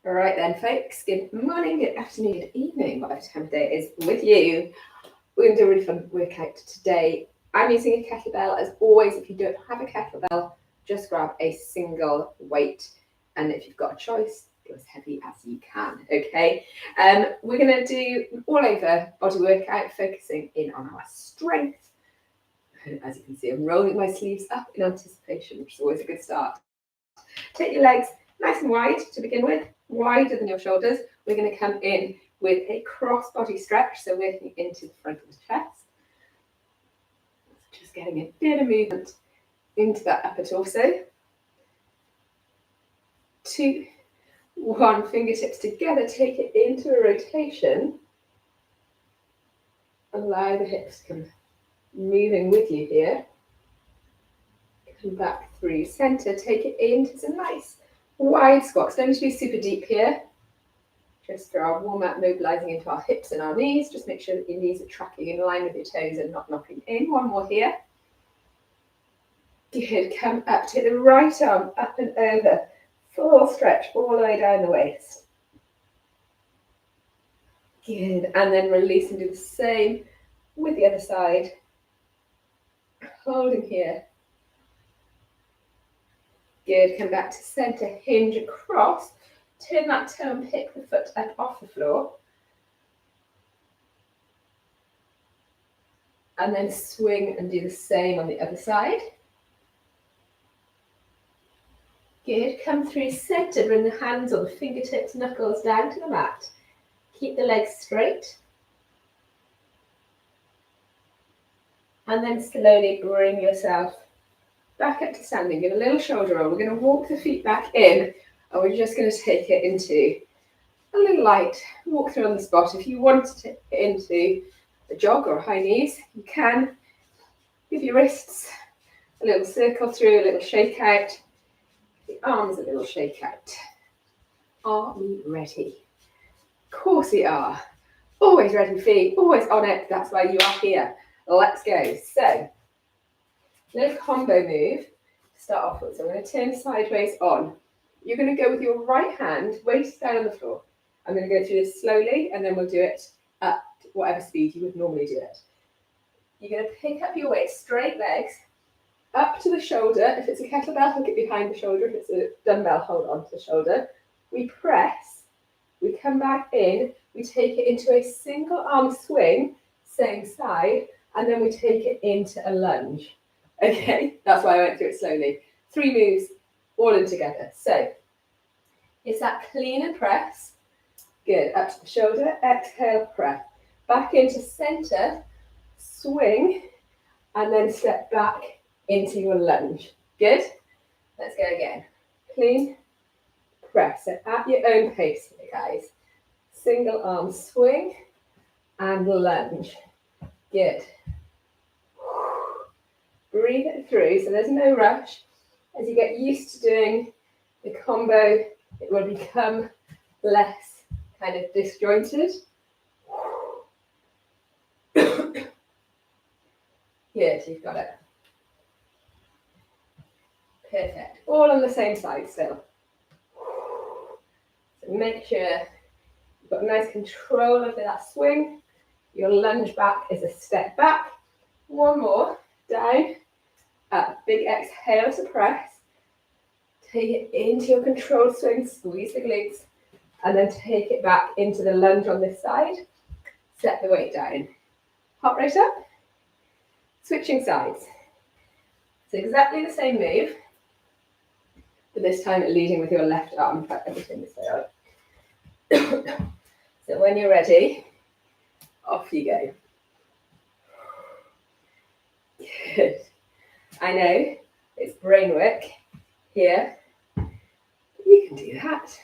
All right then, folks. Good morning, good afternoon, good evening, whatever time of day it is with you. We're going to do a really fun workout today. I'm using a kettlebell. As always, if you don't have a kettlebell, just grab a single weight. And if you've got a choice, go as heavy as you can, okay? We're going to do an all-over body workout, focusing in on our strength. As you can see, I'm rolling my sleeves up in anticipation, which is always a good start. Take your legs nice and wide to begin with, wider than your shoulders. We're going to come in with a cross-body stretch, so working into the front of the chest. Just getting a bit of movement into that upper torso. 2, 1, fingertips together, take it into a rotation. Allow the hips to come moving with you here. Come back through center, take it into some nice wide squats. Don't need to be super deep here. Just for our warm-up, mobilizing into our hips and our knees. Just make sure that your knees are tracking in line with your toes and not knocking in. One more here. Good. Come up, take the right arm up and over. Full stretch all the way down the waist. Good. And then release and do the same with the other side. Holding here. Good. Come back to center, hinge across. Turn that toe and pick the foot up off the floor. And then swing and do the same on the other side. Good. Come through center, bring the hands or the fingertips, knuckles down to the mat. Keep the legs straight. And then slowly bring yourself back up to standing. Give a little shoulder roll. We're going to walk the feet back in, and we're just going to take it into a little light walk through on the spot. If you want to take it into a jog or high knees, you can. Give your wrists a little circle through, a little shake out. The arms a little shake out. Are we ready? Of course we are. Always ready, feet, always on it. That's why you are here. Let's go. So, little combo move to start off with. So I'm going to turn sideways on. You're going to go with your right hand, waist down on the floor. I'm going to go through this slowly, and then we'll do it at whatever speed you would normally do it. You're going to pick up your weight, straight legs, up to the shoulder. If it's a kettlebell, hook it behind the shoulder. If it's a dumbbell, hold on to the shoulder. We press, we come back in, we take it into a single arm swing, same side, and then we take it into a lunge. Okay, that's why I went through it slowly. 3 moves, all in together. So, it's that clean and press. Good, up to the shoulder, exhale, press. Back into center, swing, and then step back into your lunge. Good? Let's go again. Clean, press. So at your own pace here, guys. Single arm swing and lunge. Good. Breathe it through, so there's no rush. As you get used to doing the combo, it will become less kind of disjointed. Good, you've got it. Perfect. All on the same side still. So make sure you've got nice control over that swing. Your lunge back is a step back. One more. Down. Up. Big exhale to press. Take it into your controlled swing. Squeeze the glutes. And then take it back into the lunge on this side. Set the weight down. Hop right up. Switching sides. It's exactly the same move, but this time leading with your left arm. In fact, everything this way out. So when you're ready, off you go. Good. I know it's brain work here. You can do that.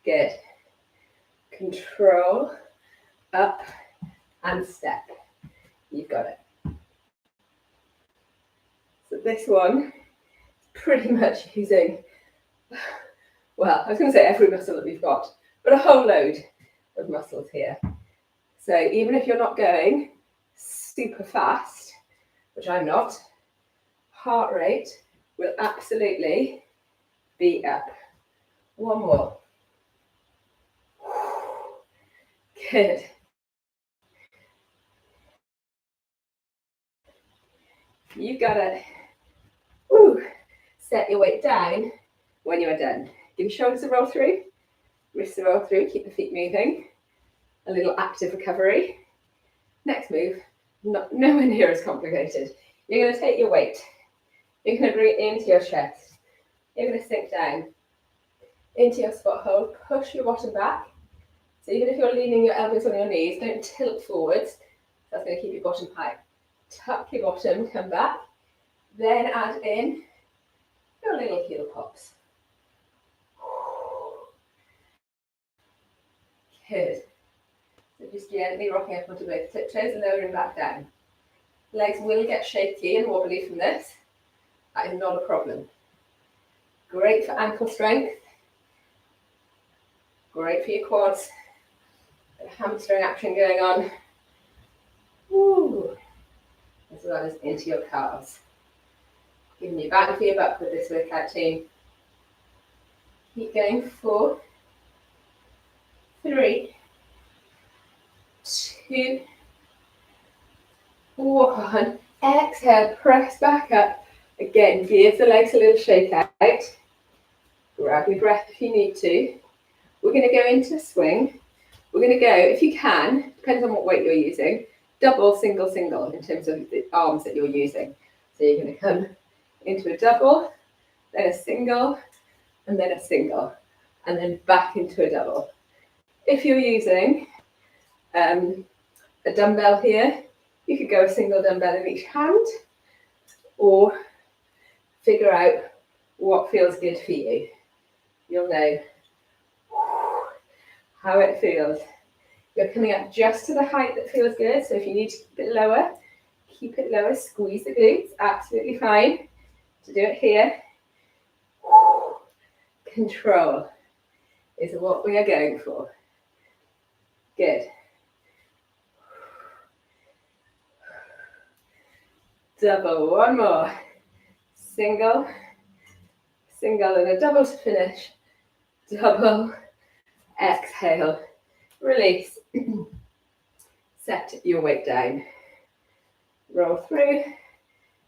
Good. Control, up and step. You've got it. So this one, pretty much using, well, I was going to say every muscle that we've got, but a whole load of muscles here. So even if you're not going super fast, which I'm not, heart rate will absolutely be up. One more. Good. You got it. Woo. Set your weight down when you are done. Give your shoulders a roll through, wrists a roll through, keep the feet moving. A little active recovery. Next move, nowhere near as complicated. You're going to take your weight. You're going to bring it into your chest. You're going to sink down into your squat hold. Push your bottom back. So even if you're leaning your elbows on your knees, don't tilt forwards. That's going to keep your bottom high. Tuck your bottom, come back. Then add in your little heel pops. Good. So just gently rocking up onto both tiptoes and lowering back down. Legs will get shaky and wobbly from this. That is not a problem. Great for ankle strength. Great for your quads. A hamstring action going on. Woo. As well as into your calves. Giving you bang for your buck with this workout, team. Keep going. 4, 3, 2, 1. Exhale, press back up. Again, give the legs a little shake out. Grab your breath if you need to. We're going to go into a swing. We're going to go, if you can, depends on what weight you're using, double, single, single in terms of the arms that you're using. So you're going to come into a double, then a single, and then a single, and then back into a double. If you're using a dumbbell here, you could go a single dumbbell in each hand, or figure out what feels good for you. You'll know how it feels. You're coming up just to the height that feels good, so if you need to keep it lower, squeeze the glutes, absolutely fine. To do it here, control is what we are going for. Good. Double, one more. Single, single and a double to finish. Double, exhale, release. Set your weight down. Roll through,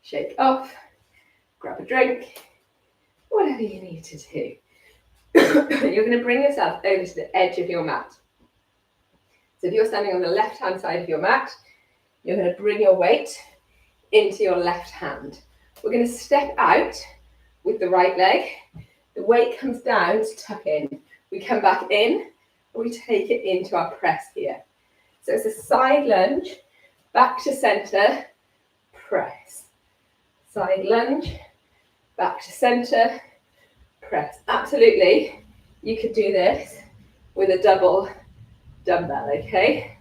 shake off, grab a drink, whatever you need to do. You're going to bring yourself over to the edge of your mat. So if you're standing on the left-hand side of your mat, you're going to bring your weight into your left hand. We're going to step out with the right leg. The weight comes down to tuck in. We come back in, and we take it into our press here. So it's a side lunge, back to center, press. Side lunge, back to center, press. Absolutely, you could do this with a double dumbbell, okay?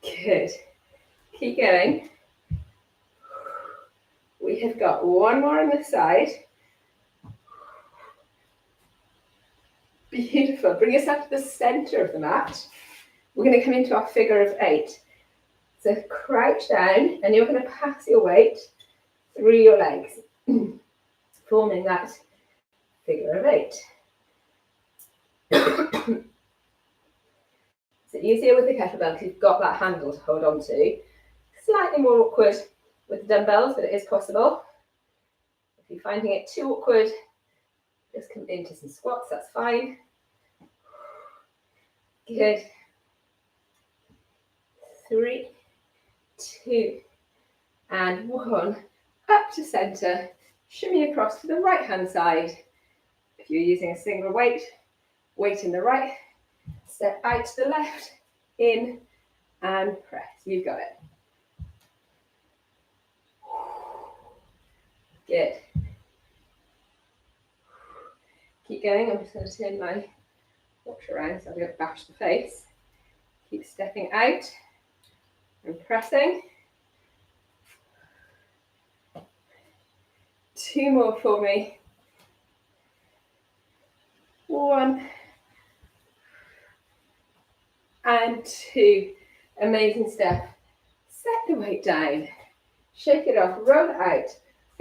Good. Keep going. We have got one more on this side. Beautiful. Bring yourself to the center of the mat. We're going to come into our figure of 8. So crouch down, and you're going to pass your weight through your legs, forming that figure of 8. It's easier with the kettlebell because you've got that handle to hold on to. Slightly more awkward with the dumbbells, but it is possible. If you're finding it too awkward, just come into some squats, that's fine. Good. 3, 2, and 1. Up to center. Shimmy across to the right hand side. If you're using a single weight, weight in the right, step out to the left, in, and press. You've got it. Good. Keep going. I'm just going to turn my watch around so I don't bash the face. Keep stepping out and pressing. 2 more for me. 1 and 2. Amazing step. Set the weight down. Shake it off. Roll it out.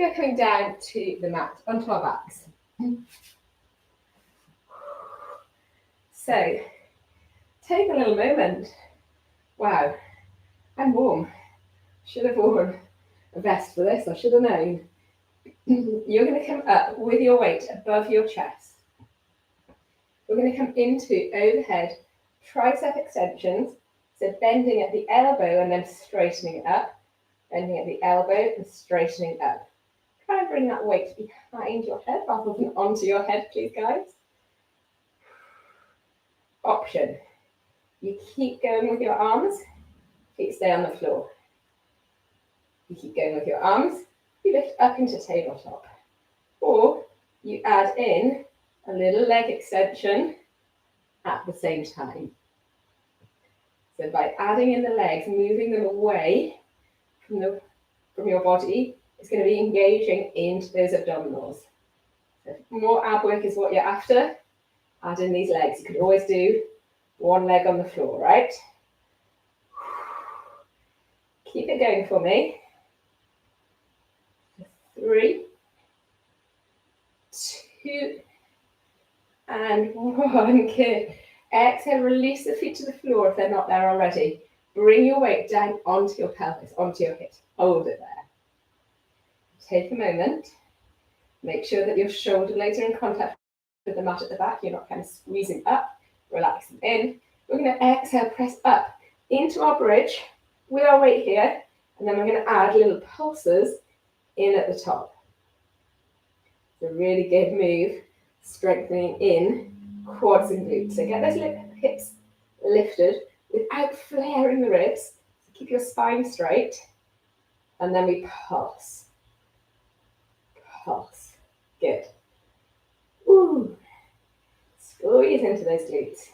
We're coming down to the mat, onto our backs. So, take a little moment. Wow, I'm warm. Should have worn a vest for this, I should have known. You're going to come up with your weight above your chest. We're going to come into overhead tricep extensions. So bending at the elbow and then straightening it up. Bending at the elbow and straightening up. Try and bring that weight behind your head rather than onto your head, please, guys. Option. You keep going with your arms, feet stay on the floor. You keep going with your arms, you lift up into tabletop. Or you add in a little leg extension at the same time. So by adding in the legs, moving them away from your body, it's going to be engaging into those abdominals. So if more ab work is what you're after, add in these legs. You could always do one leg on the floor, right? Keep it going for me. 3, 2, and 1. Good. Exhale, release the feet to the floor if they're not there already. Bring your weight down onto your pelvis, onto your hips. Hold it there. Take a moment. Make sure that your shoulder blades are in contact with the mat at the back. You're not kind of squeezing up, relaxing in. We're going to exhale, press up into our bridge with our weight here. And then we're going to add little pulses in at the top. It's a really good move, strengthening in quads and glutes. So get those hips lifted without flaring the ribs. So keep your spine straight. And then we pulse. Pulse. Good. Ooh. Squeeze into those glutes.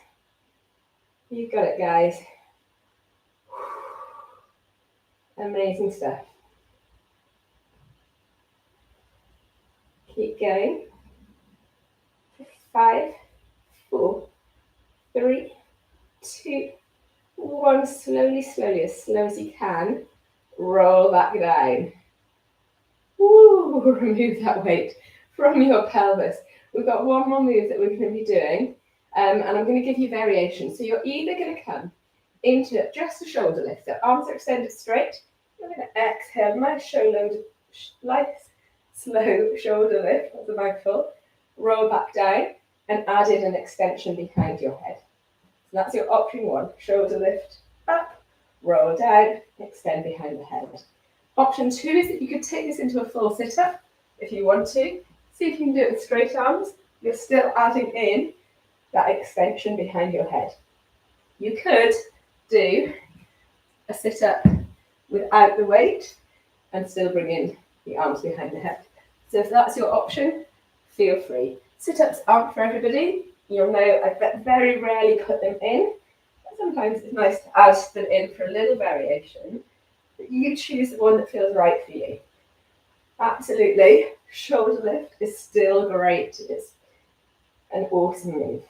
You've got it, guys. Amazing stuff. Keep going. 5, 4, 3, 2, 1. Slowly, slowly, as slow as you can. Roll back down. Woo! Remove that weight from your pelvis. We've got one more move that we're going to be doing, and I'm going to give you variations. So you're either going to come into just a shoulder lift. So arms are extended straight. You're going to exhale, nice slow shoulder lift. That's a mouthful. Roll back down and add in an extension behind your head. So that's your option 1. Shoulder lift up, roll down, extend behind the head. Option 2 is that you could take this into a full sit-up if you want to. See if you can do it with straight arms. You're still adding in that extension behind your head. You could do a sit-up without the weight and still bring in the arms behind the head. So if that's your option, feel free. Sit-ups aren't for everybody. You'll know I very rarely put them in. But sometimes it's nice to add them in for a little variation. But you choose the one that feels right for you. Absolutely, shoulder lift is still great. It's an awesome move.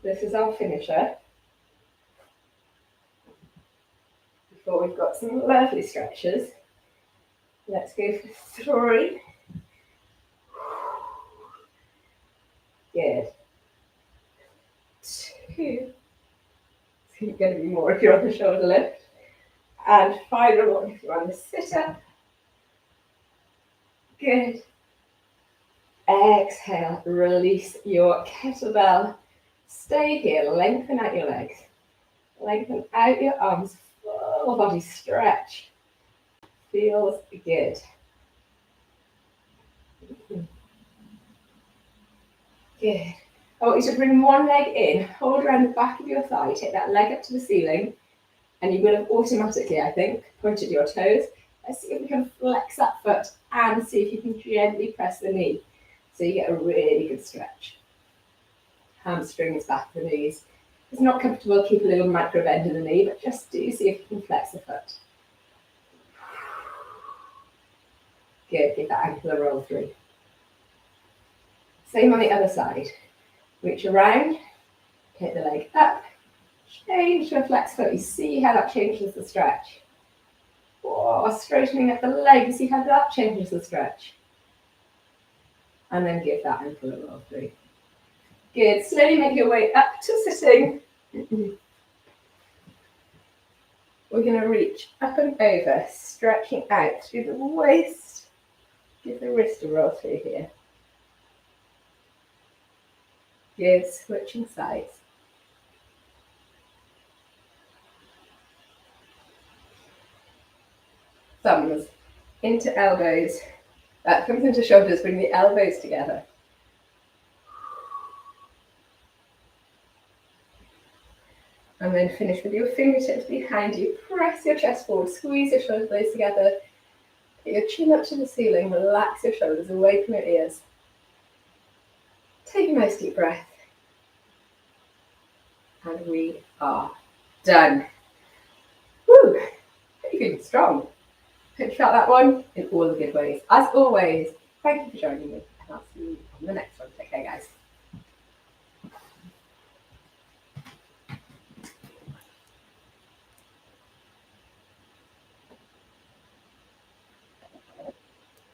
This is our finisher. Before we've got some lovely stretches. Let's go for 3. Good. 2. It's going to be more if you're on the shoulder lift. And final one if you're on the sit-up. Good. Exhale, release your kettlebell. Stay here, lengthen out your legs. Lengthen out your arms, full body stretch. Feels good. Good. I want you to bring one leg in, hold around the back of your thigh, take that leg up to the ceiling, and you will have automatically, I think, pointed your toes. Let's see if we can flex that foot and see if you can gently press the knee so you get a really good stretch. Hamstrings, back of the knees. If it's not comfortable, keep a little micro bend in the knee, but just do see if you can flex the foot. Good, give that ankle a roll through. Same on the other side. Reach around, take the leg up, change to a flex foot. You see how that changes the stretch. Oh, straightening up the legs, see how that changes the stretch. And then give that ankle a roll through. Good, slowly make your way up to sitting. We're going to reach up and over, stretching out through the waist. Give the wrist a roll through here. Good, switching sides. Thumbs into elbows. That comes into shoulders, bring the elbows together. And then finish with your fingertips behind you. Press your chest forward, squeeze your shoulder blades together. Get your chin up to the ceiling, relax your shoulders away from your ears. Take a nice deep breath. And we are done. Woo! You're feeling strong. Hope you felt that one in all the good ways. As always, thank you for joining me, and I'll see you on the next one.